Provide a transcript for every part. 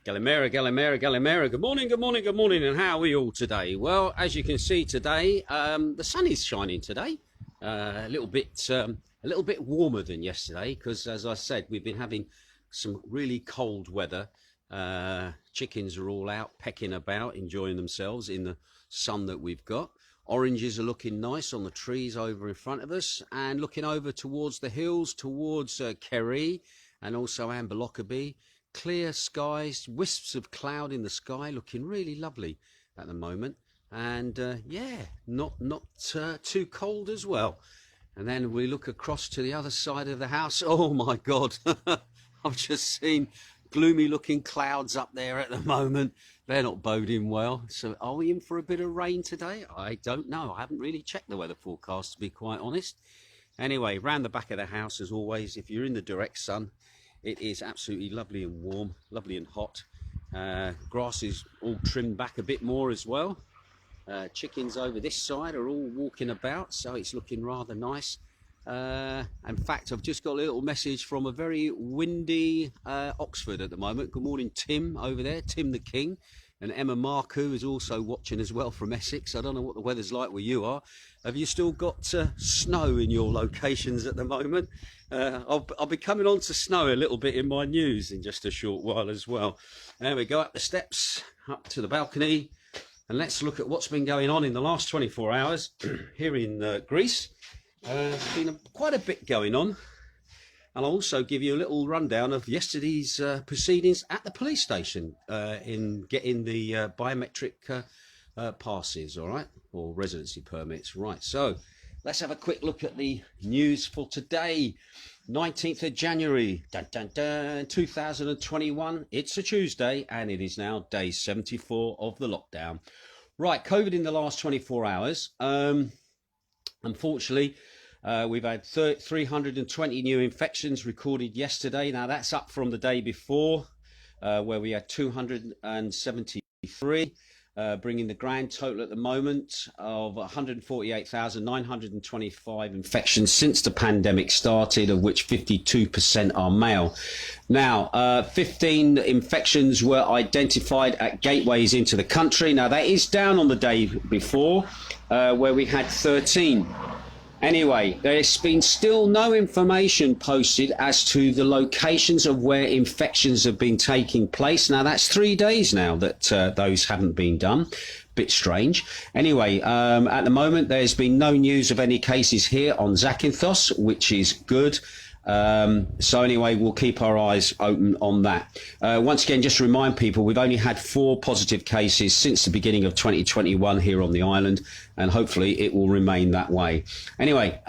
Galimera, Galimera, Galimera. Good morning, good morning, good morning. And how are we all today? Well, as you can see today, the sun is shining today. A little bit warmer than yesterday because, as I said, we've been having some really cold weather. Chickens are all out pecking about, enjoying themselves in the sun that we've got. Oranges are looking nice on the trees over in front of us, and looking over towards the hills, towards Kerry and also Amberlockaby. Clear skies, wisps of cloud in the sky, looking really lovely at the moment. And yeah, not too cold as well. And then we look across to the other side of the house. Oh my God, I've just seen gloomy looking clouds up there at the moment. They're not boding well. So are we in for a bit of rain today? I don't know. I haven't really checked the weather forecast, to be quite honest. Anyway, round the back of the house, as always, if you're in the direct sun, it is absolutely lovely and warm, lovely and hot. Grass is all trimmed back a bit more as well. Chickens over this side are all walking about, so it's looking rather nice. In fact, I've just got a little message from a very windy Oxford at the moment. Good morning, Tim over there, Tim the King. And Emma Marku is also watching as well from Essex. I don't know what the weather's like where you are. Have you still got snow in your locations at the moment? I'll be coming on to snow a little bit in my news in just a short while as well. There we go, up the steps, up to the balcony. And let's look at what's been going on in the last 24 hours here in Greece. There's been quite a bit going on. And I'll also give you a little rundown of yesterday's proceedings at the police station in getting the biometric passes, all right, or residency permits. Right, so let's have a quick look at the news for today, 19th of January, 2021. It's a Tuesday, and it is now day 74 of the lockdown. Right, COVID in the last 24 hours. Unfortunately, we've had 320 new infections recorded yesterday. Now, that's up from the day before, where we had 273, bringing the grand total at the moment of 148,925 infections since the pandemic started, of which 52% are male. Now, 15 infections were identified at gateways into the country. Now, that is down on the day before, where we had 13. Anyway, there's been still no information posted as to the locations of where infections have been taking place. Now, that's 3 days now that those haven't been done. Bit strange. Anyway, at the moment, there's been no news of any cases here on Zakynthos, which is good. So anyway, we'll keep our eyes open on that. Once again, just to remind people, we've only had 4 positive cases since the beginning of 2021 here on the island, and hopefully it will remain that way. Anyway,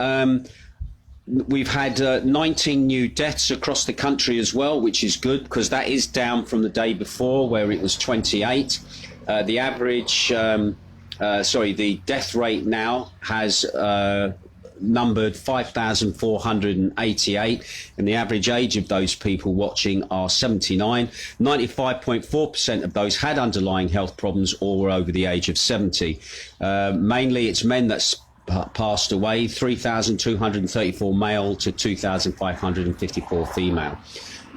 we've had 19 new deaths across the country as well, which is good because that is down from the day before where it was 28. The average, the death rate now has numbered 5,488, and the average age of those people watching are 79. 95.4% of those had underlying health problems or were over the age of 70. Mainly it's men that's passed away, 3,234 male to 2,554 female.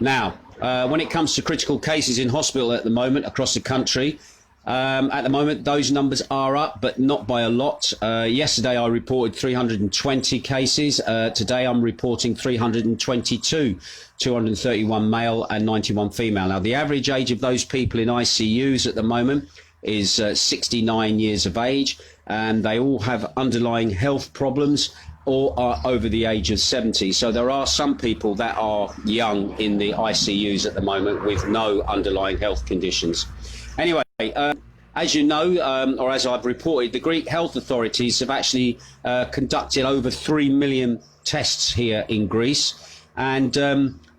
Now, when it comes to critical cases in hospital at the moment across the country, at the moment, those numbers are up, but not by a lot. Yesterday, I reported 320 cases. Today, I'm reporting 322, 231 male and 91 female. Now, the average age of those people in ICUs at the moment is 69 years of age, and they all have underlying health problems or are over the age of 70. So there are some people that are young in the ICUs at the moment with no underlying health conditions. Anyway, as you know, or as I've reported, the Greek health authorities have actually conducted over 3 million tests here in Greece. And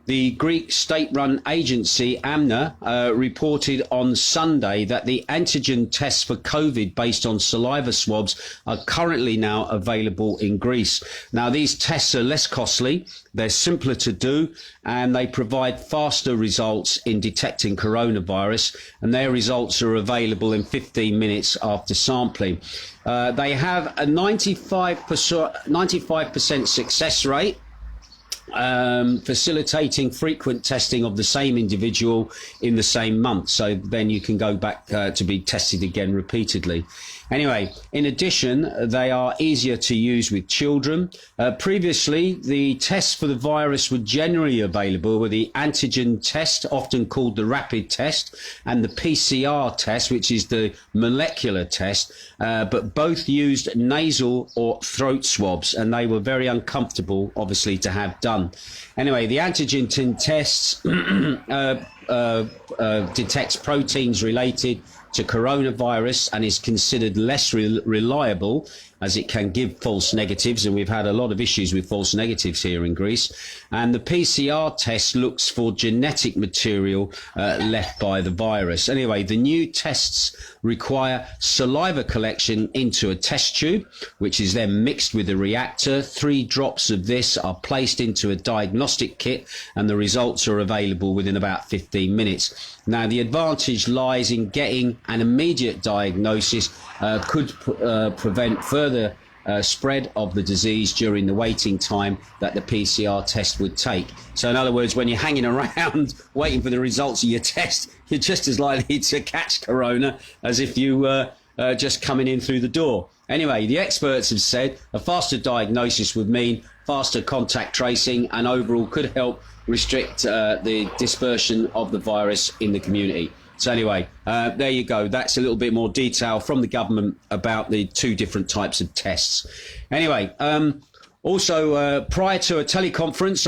the Greek state-run agency, AMNA, reported on Sunday that the antigen tests for COVID based on saliva swabs are currently now available in Greece. Now, these tests are less costly, they're simpler to do, and they provide faster results in detecting coronavirus, and their results are available in 15 minutes after sampling. They have a 95% success rate. facilitating frequent testing of the same individual in the same month. So then you can go back to be tested again repeatedly. Anyway, in addition, they are easier to use with children. Previously, the tests for the virus were generally available with the antigen test, often called the rapid test, and the PCR test, which is the molecular test, but both used nasal or throat swabs, and they were very uncomfortable, obviously, to have done. Anyway, the antigen tests detects proteins related to coronavirus and is considered less reliable as it can give false negatives, and we've had a lot of issues with false negatives here in Greece. And the PCR test looks for genetic material left by the virus. Anyway, the new tests require saliva collection into a test tube, which is then mixed with a reactor. 3 drops of this are placed into a diagnostic kit, and the results are available within about 15 minutes. Now, the advantage lies in getting an immediate diagnosis, could prevent further spread of the disease during the waiting time that the PCR test would take. So in other words, when you're hanging around waiting for the results of your test, you're just as likely to catch corona as if you were just coming in through the door. Anyway, the experts have said a faster diagnosis would mean faster contact tracing and overall could help restrict the dispersion of the virus in the community. So anyway, there you go. That's a little bit more detail from the government about the 2 different types of tests. Anyway, also, prior to a teleconference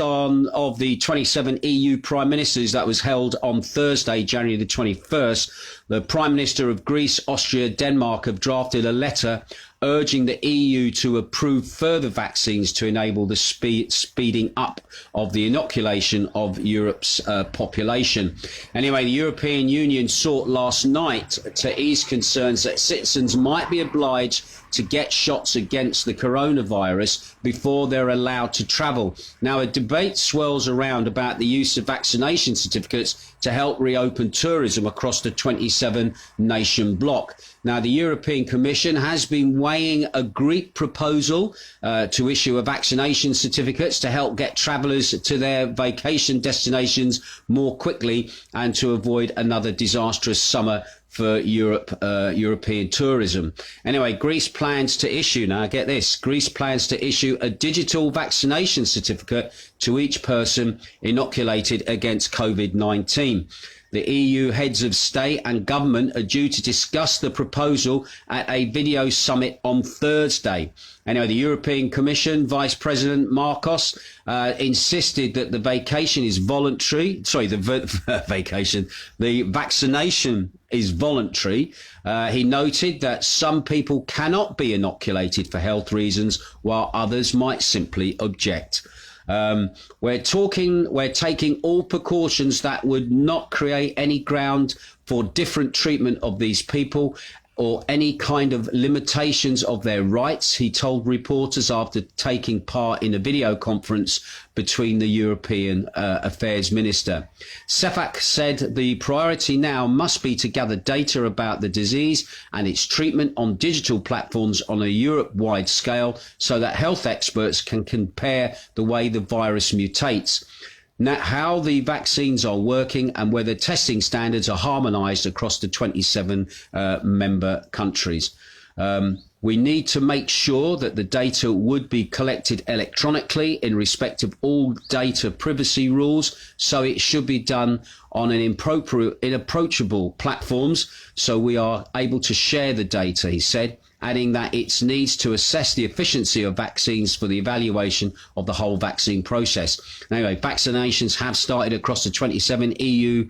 of the 27 EU Prime Ministers that was held on Thursday, January the 21st, the Prime Minister of Greece, Austria, Denmark have drafted a letter urging the EU to approve further vaccines to enable the speeding up of the inoculation of Europe's population. Anyway, the European Union sought last night to ease concerns that citizens might be obliged to get shots against the coronavirus before they're allowed to travel. Now, a debate swirls around about the use of vaccination certificates to help reopen tourism across the 27-nation bloc. Now, the European Commission has been weighing a Greek proposal to issue a vaccination certificates to help get travellers to their vacation destinations more quickly and to avoid another disastrous summer for European tourism. Anyway, Greece plans to issue, now get this, Greece plans to issue a digital vaccination certificate to each person inoculated against COVID-19. The EU heads of state and government are due to discuss the proposal at a video summit on Thursday. Anyway, the European Commission Vice President Marcos insisted that the vaccination is voluntary. The vaccination is voluntary. He noted that some people cannot be inoculated for health reasons, while others might simply object. We're taking all precautions that would not create any ground for different treatment of these people or any kind of limitations of their rights, he told reporters after taking part in a video conference between the European Affairs Minister. Sefak said the priority now must be to gather data about the disease and its treatment on digital platforms on a Europe-wide scale so that health experts can compare the way the virus mutates. Now, how the vaccines are working and whether testing standards are harmonised across the 27 member countries. We need to make sure that the data would be collected electronically in respect of all data privacy rules, so it should be done on an inapproachable platforms so we are able to share the data, he said, adding that it needs to assess the efficiency of vaccines for the evaluation of the whole vaccine process. Anyway, vaccinations have started across the 27 EU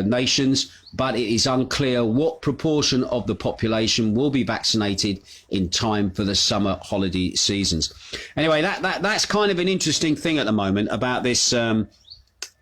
nations, but it is unclear what proportion of the population will be vaccinated in time for the summer holiday seasons. Anyway, that's kind of an interesting thing at the moment about this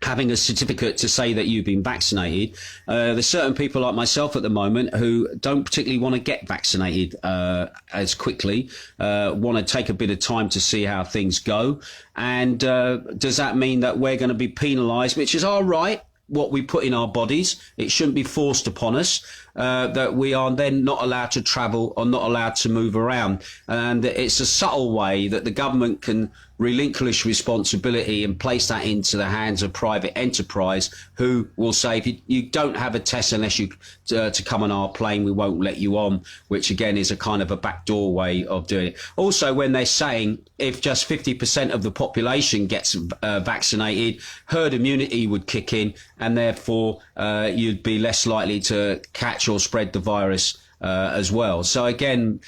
having a certificate to say that you've been vaccinated. There's certain people like myself at the moment who don't particularly want to get vaccinated as quickly, want to take a bit of time to see how things go. And does that mean that we're going to be penalised, which is all right, what we put in our bodies? It shouldn't be forced upon us, that we are then not allowed to travel or not allowed to move around. And it's a subtle way that the government can relinquish responsibility and place that into the hands of private enterprise, who will say, if you don't have a test unless you to come on our plane, we won't let you on, which again is a kind of a backdoor way of doing it. Also, when they're saying if just 50% of the population gets vaccinated, herd immunity would kick in, and therefore you'd be less likely to catch or spread the virus as well. So again,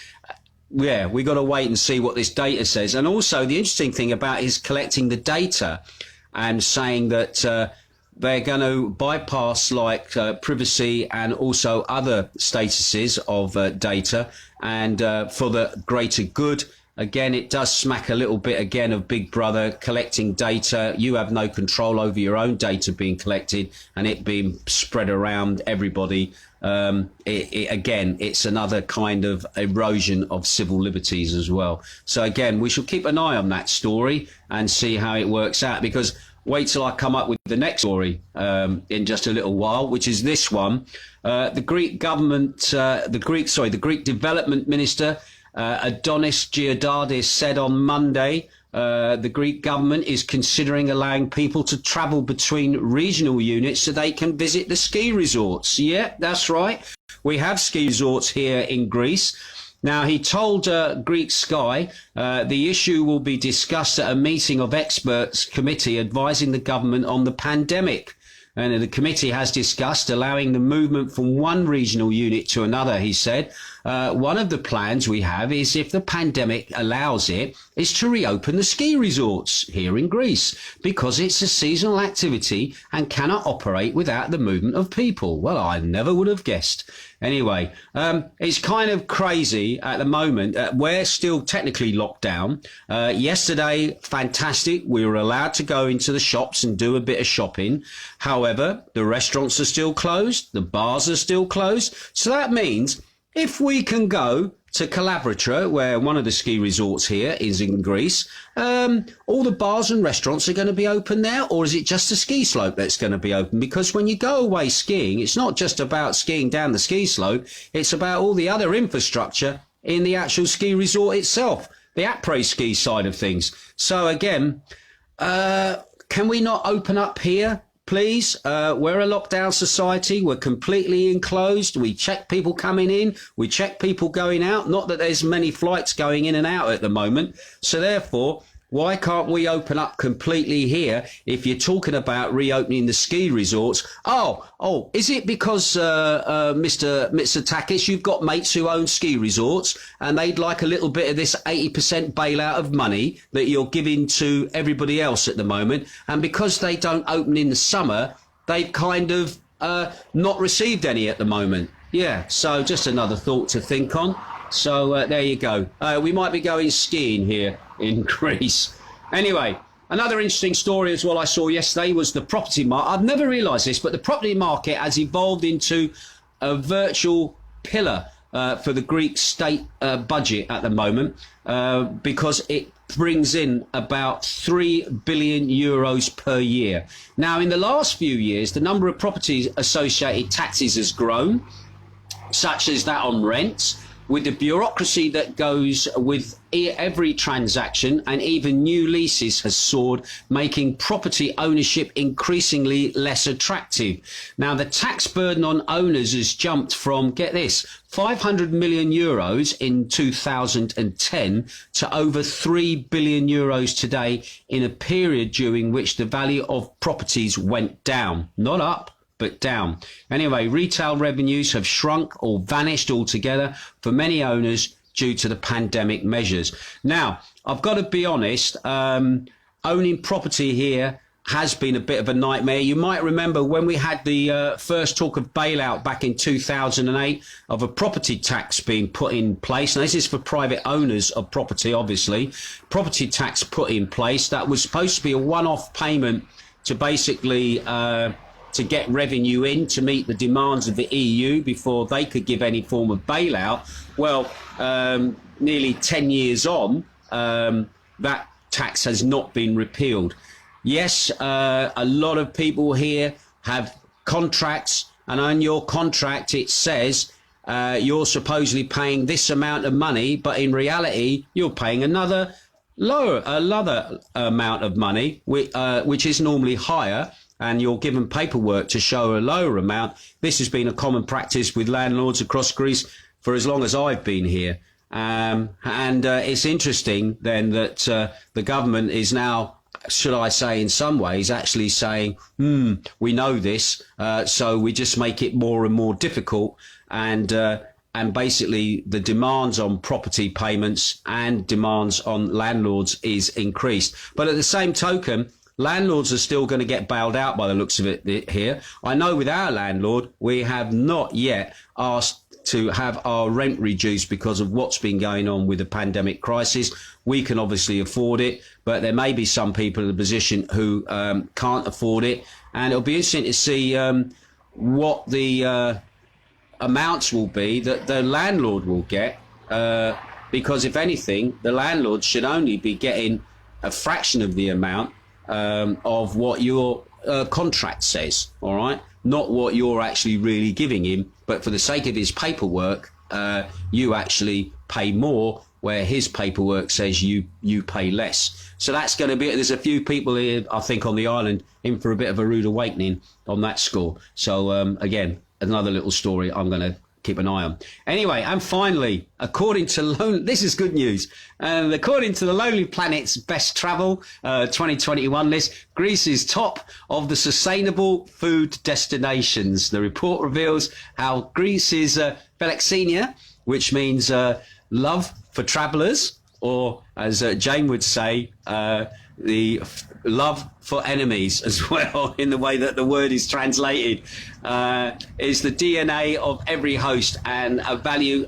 yeah, we got to wait and see what this data says. And also the interesting thing about is collecting the data and saying that they're going to bypass like privacy and also other statuses of data, and for the greater good. Again, it does smack a little bit again of Big Brother collecting data. You have no control over your own data being collected and it being spread around everybody. Again, it's another kind of erosion of civil liberties as well. So again, we shall keep an eye on that story and see how it works out, because wait till I come up with the next story in just a little while, which is this one. The Greek government, the Greek development minister, Adonis Georgiadis, said on Monday the Greek government is considering allowing people to travel between regional units so they can visit the ski resorts. Yeah, that's right. We have ski resorts here in Greece. Now, he told Greek Sky the issue will be discussed at a meeting of experts committee advising the government on the pandemic. And the committee has discussed allowing the movement from one regional unit to another, he said. One of the plans we have is, if the pandemic allows it, is to reopen the ski resorts here in Greece, because it's a seasonal activity and cannot operate without the movement of people. Well, I never would have guessed. Anyway, it's kind of crazy at the moment. We're still technically locked down. Yesterday, fantastic. We were allowed to go into the shops and do a bit of shopping. However, the restaurants are still closed. The bars are still closed. So that means if we can go to Calabratra, where one of the ski resorts here is in Greece, all the bars and restaurants are going to be open there, or is it just a ski slope that's going to be open? Because when you go away skiing, it's not just about skiing down the ski slope, it's about all the other infrastructure in the actual ski resort itself, the après-ski side of things. So again, can we not open up here? Please, we're a lockdown society. We're completely enclosed. We check people coming in. We check people going out. Not that there's many flights going in and out at the moment. So therefore, why can't we open up completely here if you're talking about reopening the ski resorts? Oh, is it because, Mr. Mitsotakis, you've got mates who own ski resorts and they'd like a little bit of this 80% bailout of money that you're giving to everybody else at the moment? And because they don't open in the summer, they've kind of not received any at the moment. Yeah, so just another thought to think on. So there you go. We might be going skiing here in Greece. Anyway, another interesting story as well I saw yesterday was the property market. I've never realised this, but the property market has evolved into a virtual pillar for the Greek state budget at the moment, because it brings in about 3 billion euros per year. Now, in the last few years, the number of property associated taxes has grown, such as that on rents, with the bureaucracy that goes with every transaction, and even new leases has soared, making property ownership increasingly less attractive. Now, the tax burden on owners has jumped from, get this, 500 million euros in 2010 to over 3 billion euros today, in a period during which the value of properties went down, not up, but down. Anyway, retail revenues have shrunk or vanished altogether for many owners due to the pandemic measures. Now, I've got to be honest, owning property here has been a bit of a nightmare. You might remember when we had the first talk of bailout back in 2008 of a property tax being put in place. Now, this is for private owners of property, obviously. Property tax put in place that was supposed to be a one-off payment to basically to get revenue in to meet the demands of the EU before they could give any form of bailout. Well, nearly 10 years on, that tax has not been repealed. Yes, a lot of people here have contracts, and on your contract it says you're supposedly paying this amount of money, but in reality you're paying another lower another amount of money, which is normally higher, and you're given paperwork to show a lower amount. This has been a common practice with landlords across Greece for as long as I've been here. And it's interesting then that the government is now, should I say, in some ways, actually saying, we know this, so we just make it more and more difficult. And basically the demands on property payments and demands on landlords is increased. But at the same token, landlords are still going to get bailed out by the looks of it here. I know with our landlord, we have not yet asked to have our rent reduced because of what's been going on with the pandemic crisis. We can obviously afford it, but there may be some people in the position who can't afford it. And it'll be interesting to see what the amounts will be that the landlord will get, because if anything, the landlord should only be getting a fraction of the amount of what your contract says, all right? Not what you're actually really giving him, but for the sake of his paperwork, you actually pay more, where his paperwork says you pay less. So that's going to be, there's a few people here, I think, on the island in for a bit of a rude awakening on that score. So again, another little story I'm going to keep an eye on. Anyway, and finally, according to this is good news. And according to the Lonely Planet's Best Travel 2021 list, Greece is top of the sustainable food destinations. The report reveals how Greece is philoxenia, which means love for travellers, or as Jane would say, the love for enemies as well, in the way that the word is translated, is the DNA of every host and a value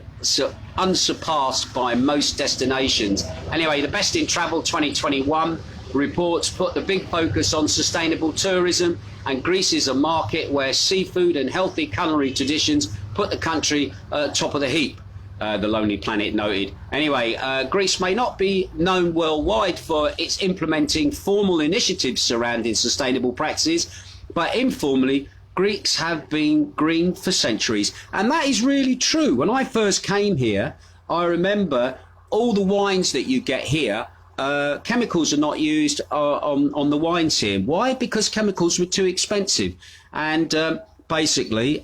unsurpassed by most destinations. Anyway, the Best in Travel 2021 reports put the big focus on sustainable tourism, and Greece is a market where seafood and healthy culinary traditions put the country top of the heap. The Lonely Planet noted. Anyway, Greece may not be known worldwide for its implementing formal initiatives surrounding sustainable practices, but informally, Greeks have been green for centuries. And that is really true. When I first came here, I remember all the wines that you get here, chemicals are not used on the wines here. Why? Because chemicals were too expensive. And basically,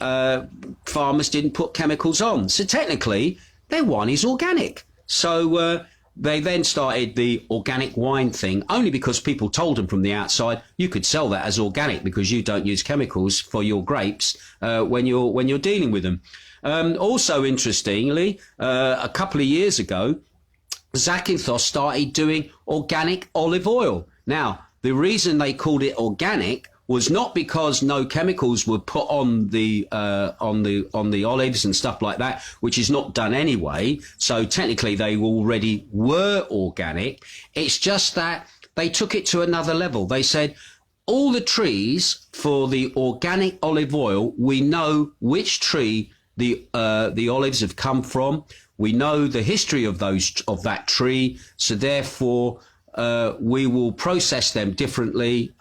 farmers didn't put chemicals on. So technically, their wine is organic. So they then started the organic wine thing, only because people told them from the outside, you could sell that as organic because you don't use chemicals for your grapes when you're dealing with them. Also, interestingly, a couple of years ago, Zakynthos started doing organic olive oil. Now, the reason they called it organic was not because no chemicals were put on the olives and stuff like that, which is not done anyway. So technically they already were organic. It's just that they took it to another level. They said, all the trees for the organic olive oil, we know which tree the olives have come from. We know the history of that tree. So therefore, we will process them differently,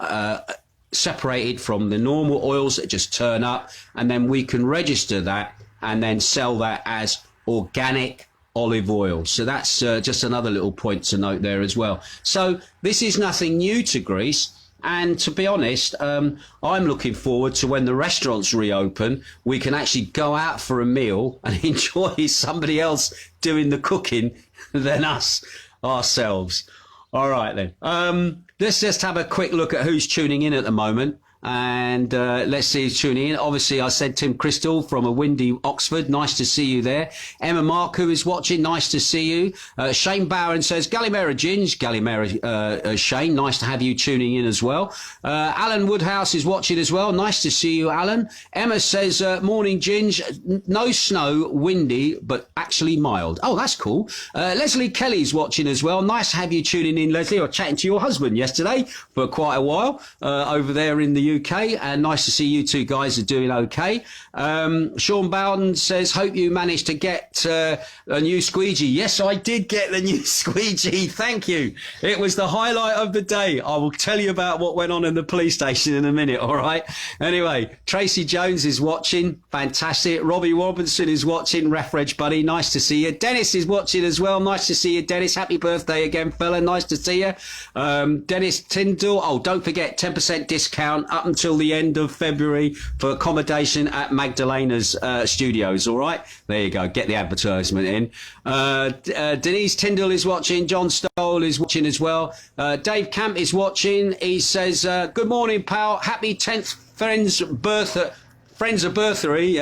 separated from the normal oils that just turn up, and then we can register that and then sell that as organic olive oil. So that's just another little point to note there as well. So this is nothing new to Greece. And to be honest, I'm looking forward to when the restaurants reopen, we can actually go out for a meal and enjoy somebody else doing the cooking than us ourselves. All right, then. Let's just have a quick look at who's tuning in at the moment. And let's see who's tuning in. Obviously, I said Tim Crystal from a windy Oxford. Nice to see you there. Emma Marku is watching. Nice to see you. Shane Bowen says, Galimera Ginge. Galimera Shane. Nice to have you tuning in as well. Alan Woodhouse is watching as well. Nice to see you, Alan. Emma says, morning Ginge. No snow, windy, but actually mild. Oh, that's cool. Leslie Kelly's watching as well. Nice to have you tuning in, Leslie. I was chatting to your husband yesterday for quite a while over there in the UK, and nice to see you two guys are doing okay. Sean Bowden says, hope you managed to get a new squeegee. Yes, I did get the new squeegee. Thank you. It was the highlight of the day. I will tell you about what went on in the police station in a minute, all right? Anyway, Tracy Jones is watching. Fantastic. Robbie Robinson is watching. Reg buddy, nice to see you. Dennis is watching as well. Nice to see you, Dennis. Happy birthday again, fella. Nice to see you. Dennis Tyndall. Oh, don't forget, 10% discount up until the end of February for accommodation at Magdalena's studios, all right? There you go. Get the advertisement in. Denise Tyndall is watching. John Stoll is watching as well. Dave Camp is watching. He says, good morning, pal. Happy 10th friends anniversary.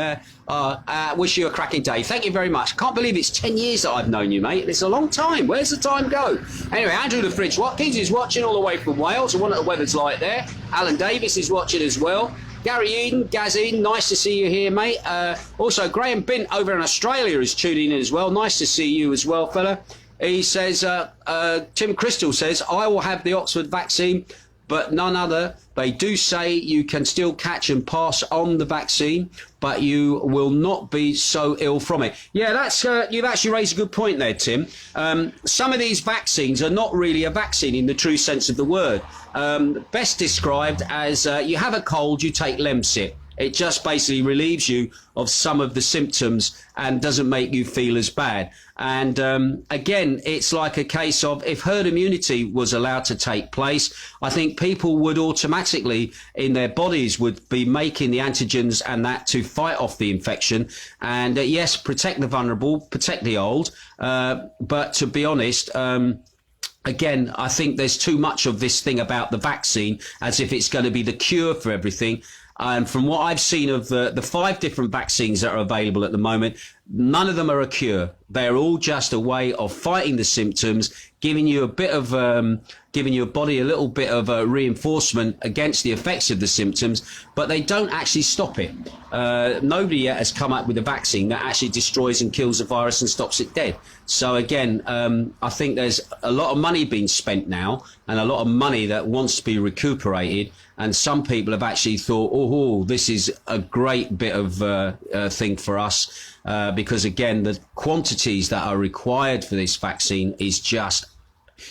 Wish you a cracking day. Thank you very much. Can't believe it's 10 years that I've known you, mate. It's a long time. Where's the time go? Anyway, Andrew the Fridge Watkins is watching all the way from Wales. I wonder what the weather's like there. Alan Davis is watching as well. Gary Eden, Gaz Eden, nice to see you here, mate. Also, Graham Bint over in Australia is tuning in as well. Nice to see you as well, fella. He says, Tim Crystal says, I will have the Oxford vaccine, but none other. They do say you can still catch and pass on the vaccine, but you will not be so ill from it. Yeah, that's you've actually raised a good point there, Tim. Some of these vaccines are not really a vaccine in the true sense of the word. Best described as you have a cold, you take Lemsip. It just basically relieves you of some of the symptoms and doesn't make you feel as bad. And again, it's like a case of if herd immunity was allowed to take place, I think people would automatically in their bodies would be making the antigens and that to fight off the infection. And yes, protect the vulnerable, protect the old. But to be honest, again, I think there's too much of this thing about the vaccine as if it's going to be the cure for everything. And from what I've seen of the 5 different vaccines that are available at the moment, none of them are a cure. They're all just a way of fighting the symptoms, giving you a bit of, giving your body a little bit of reinforcement against the effects of the symptoms, but they don't actually stop it. Nobody yet has come up with a vaccine that actually destroys and kills the virus and stops it dead. So again, I think there's a lot of money being spent now and a lot of money that wants to be recuperated. And some people have actually thought, oh, this is a great bit of thing for us, because, again, the quantities that are required for this vaccine is just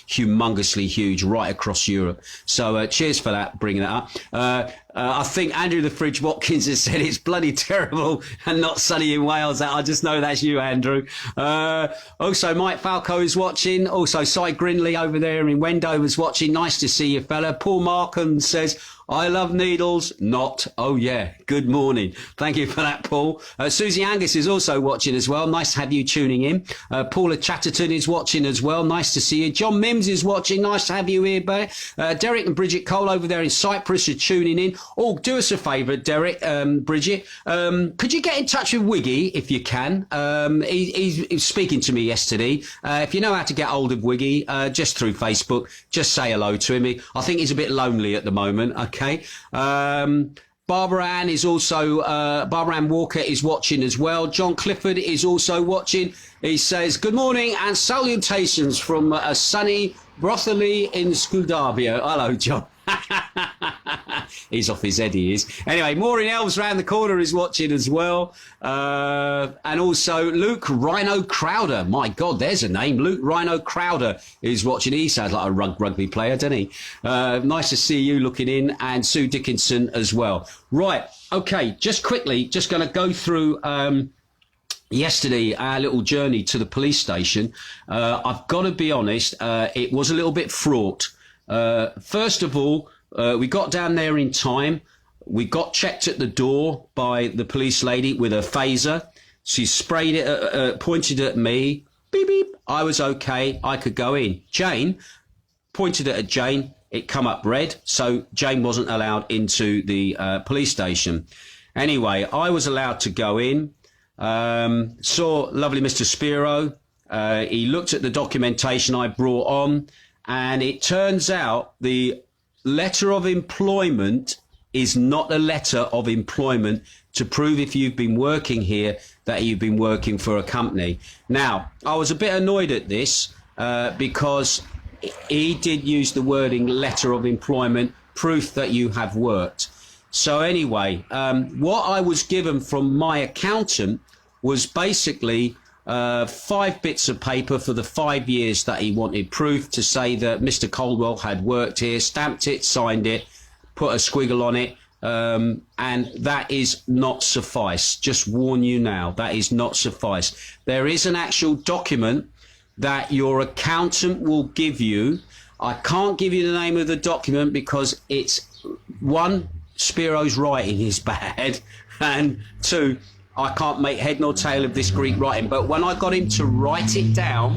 humongously huge right across Europe. So cheers for that, bringing that up. I think Andrew the Fridge Watkins has said it's bloody terrible and not sunny in Wales. I just know that's you, Andrew. Also, Mike Falco is watching. Also, Cy Grinley over there in Wendover is watching. Nice to see you, fella. Paul Markham says, I love needles, not. Oh, yeah. Good morning. Thank you for that, Paul. Susie Angus is also watching as well. Nice to have you tuning in. Paula Chatterton is watching as well. Nice to see you. John Mims is watching. Nice to have you here, Bear. Derek and Bridget Cole over there in Cyprus are tuning in. Oh, do us a favour, Derek, Bridget. Could you get in touch with Wiggy if you can? He's speaking to me yesterday. If you know how to get hold of Wiggy, just through Facebook, just say hello to him. I think he's a bit lonely at the moment. Okay. Barbara Ann is also, Barbara Ann Walker is watching as well. John Clifford is also watching. He says, good morning and salutations from a sunny Brotherly in Scudavia. Hello, John. He's off his head, he is. Anyway, Maureen Elves round the corner is watching as well. And also Luke Rhino Crowder. My God, there's a name. Luke Rhino Crowder is watching. He sounds like a rugby player, doesn't he? Nice to see you looking in. And Sue Dickinson as well. Right. Okay. Just quickly, just going to go through yesterday our little journey to the police station. I've got to be honest, it was a little bit fraught. First of all, we got down there in time. We got checked at the door by the police lady with a phaser. She sprayed it, pointed at me. Beep, beep. I was okay. I could go in. Jane pointed it at Jane. It come up red. So Jane wasn't allowed into the police station. Anyway, I was allowed to go in. Saw lovely Mr. Spiro. He looked at the documentation I brought on. And it turns out the letter of employment is not a letter of employment to prove if you've been working here that you've been working for a company. Now, I was a bit annoyed at this because he did use the wording letter of employment, proof that you have worked. So anyway, what I was given from my accountant was basically 5 bits of paper for the 5 years that he wanted proof to say that Mr. Coldwell had worked here, stamped it, signed it, put a squiggle on it, and that is not suffice. Just warn you now, that is not suffice. There is an actual document that your accountant will give you. I can't give you the name of the document because it's, one, Spiro's writing is bad, and 2, I can't make head nor tail of this Greek writing. But when I got him to write it down,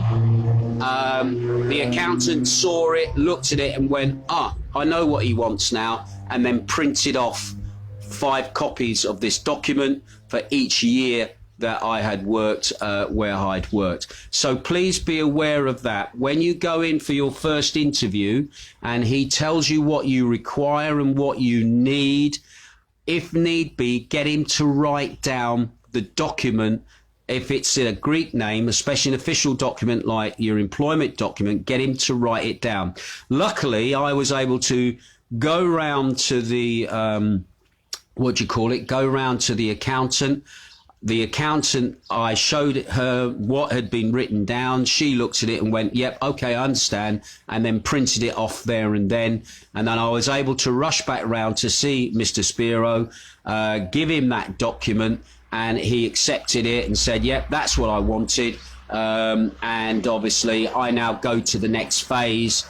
the accountant saw it, looked at it and went, I know what he wants now, and then printed off 5 copies of this document for each year that I had worked where I'd worked. So please be aware of that. When you go in for your first interview and he tells you what you require and what you need, if need be, get him to write down the document. If it's a Greek name, especially an official document like your employment document, get him to write it down. Luckily, I was able to go round to the, go round to the accountant. The accountant, I showed her what had been written down. She looked at it and went, yep, okay, I understand, and then printed it off there and then. And then I was able to rush back round to see Mr. Spiro, give him that document, and he accepted it and said, yep, that's what I wanted. And obviously, I now go to the next phase,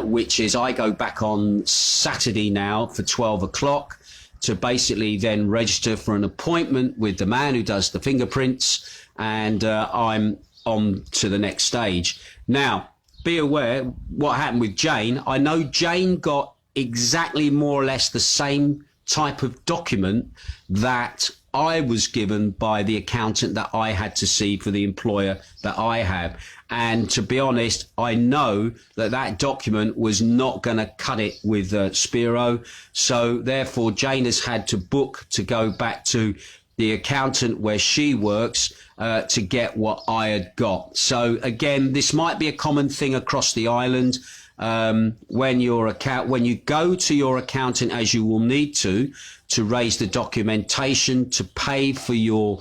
which is I go back on Saturday now for 12 o'clock. To basically then register for an appointment with the man who does the fingerprints, and I'm on to the next stage. Now, be aware what happened with Jane. I know Jane got exactly more or less the same type of document that I was given by the accountant that I had to see for the employer that I have. And to be honest, I know that that document was not going to cut it with Spiro. So therefore, Jane has had to book to go back to the accountant where she works to get what I had got. So again, this might be a common thing across the island. When you go to your accountant, as you will need to raise the documentation to pay for your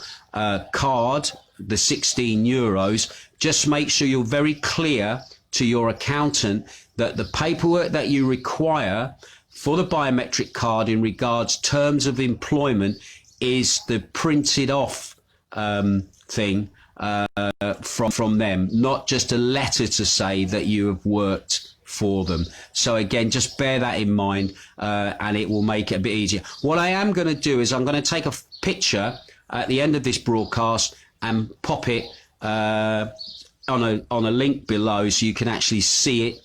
card, the €16, just make sure you're very clear to your accountant that the paperwork that you require for the biometric card in regards terms of employment is the printed off thing from them, not just a letter to say that you have worked for them. So again, just bear that in mind, and it will make it a bit easier. What I am going to do is I'm going to take a picture at the end of this broadcast and pop it on a link below, so you can actually see it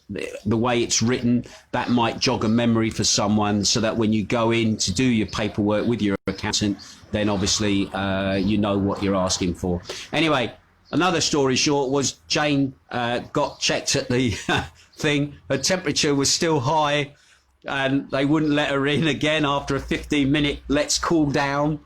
the way it's written. That might jog a memory for someone, so that when you go in to do your paperwork with your accountant, then obviously you know what you're asking for. Anyway, another story short was Jane got checked at the thing. Her temperature was still high, and they wouldn't let her in again after a 15-minute let's cool down.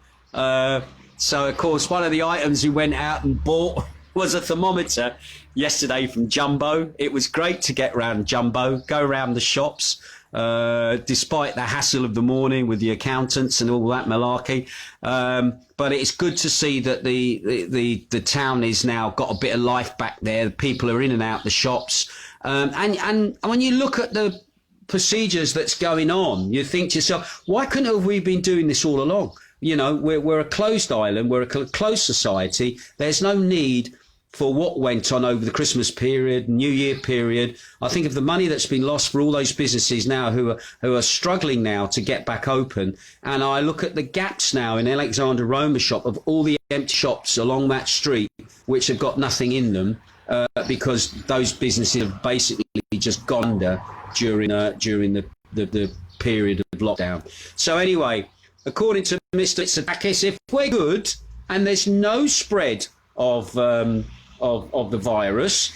So of course, one of the items we went out and bought was a thermometer yesterday from Jumbo. It was great to get round Jumbo, go around the shops, despite the hassle of the morning with the accountants and all that malarkey. But it's good to see that the town is now got a bit of life back there. The people are in and out the shops. And when you look at the procedures that's going on, you think to yourself, why couldn't have we been doing this all along? You know, we're a closed island, we're a closed society. There's no need for what went on over the Christmas period, New Year period. I think of the money that's been lost for all those businesses now who are struggling now to get back open. And I look at the gaps now in Alexander Roma shop of all the empty shops along that street, which have got nothing in them, because those businesses have basically just gone under during the period of lockdown. So anyway, according to Mr. Zakynthos, if we're good and there's no spread of the virus,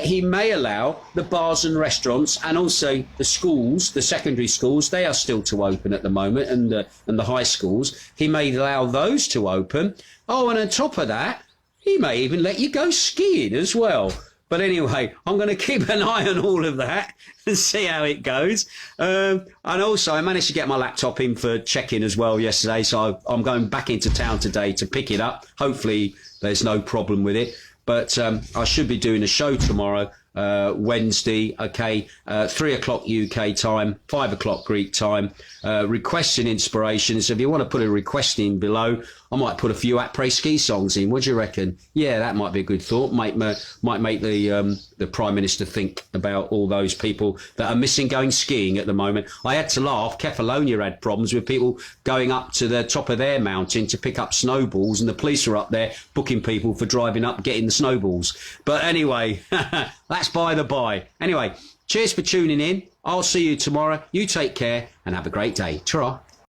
he may allow the bars and restaurants and also the schools, the secondary schools. They are still to open at the moment, and the high schools. He may allow those to open. Oh, and on top of that, he may even let you go skiing as well. But anyway, I'm going to keep an eye on all of that and see how it goes. And also, I managed to get my laptop in for check-in as well yesterday. So I'm going back into town today to pick it up. Hopefully, there's no problem with it. But I should be doing a show tomorrow, Wednesday, okay, 3 o'clock UK time, 5 o'clock Greek time, requesting inspirations. So if you want to put a request in below, I might put a few après-ski songs in. What do you reckon? Yeah, that might be a good thought. Might make the Prime Minister think about all those people that are missing going skiing at the moment. I had to laugh. Kefalonia had problems with people going up to the top of their mountain to pick up snowballs, and the police are up there booking people for driving up getting the snowballs. But anyway, that's by the by. Anyway, cheers for tuning in. I'll see you tomorrow. You take care and have a great day. Ta-ra.